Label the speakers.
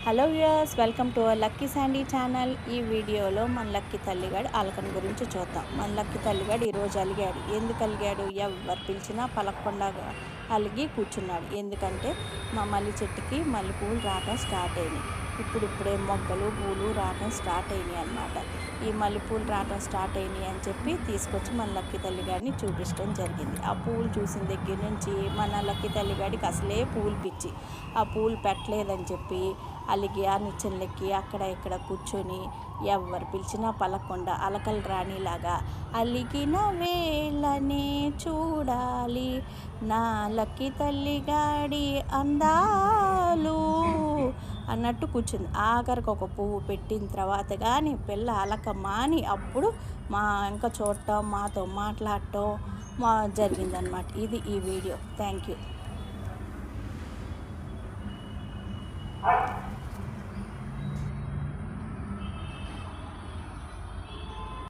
Speaker 1: Hello viewers, welcome to our lucky Sandy channel. ఈ వీడియోలో మన లక్కీ తల్లిగాడు అలకని గురించి చూద్దాం. మన లక్కీ తల్లిగాడు ఈరోజు అలిగాడు. ఎందుకు అలిగాడు? ఎవరు పిలిచినా పలకకుండా అలిగి కూర్చున్నాడు. ఎందుకంటే మా మల్లి చెట్టుకి మల్లెపూలు రావడం స్టార్ట్ అయినాయి. ఇప్పుడిప్పుడే మొగ్గలు పూలు రావడం స్టార్ట్ అయినాయి అన్నమాట. ఈ మల్లెపూలు రావడం స్టార్ట్ అయినాయి అని చెప్పి తీసుకొచ్చి మన లక్కీ తల్లిగాడిని చూపించడం జరిగింది. ఆ పూలు చూసిన దగ్గర నుంచి మన లక్కీ తల్లిగాడికి అసలే పూలు పిచ్చి. ఆ పూలు పెట్టలేదని చెప్పి అలిగి ఆ నిచ్చెనలెక్కి అక్కడ ఇక్కడ కూర్చొని ఎవరు పిలిచినా పలకుండా అలకలు రాణిలాగా అలిగిన వేళనే చూడాలి నా లక్కీ తల్లిగాడి అందాలు అన్నట్టు కూర్చుంది. ఆఖరికి ఒక పువ్వు పెట్టిన తర్వాత కానీ పిల్ల అలక మాని అప్పుడు మా ఇంకా చూడటం మాతో మాట్లాడటం జరిగిందనమాట. ఇది ఈ వీడియో. Thank you.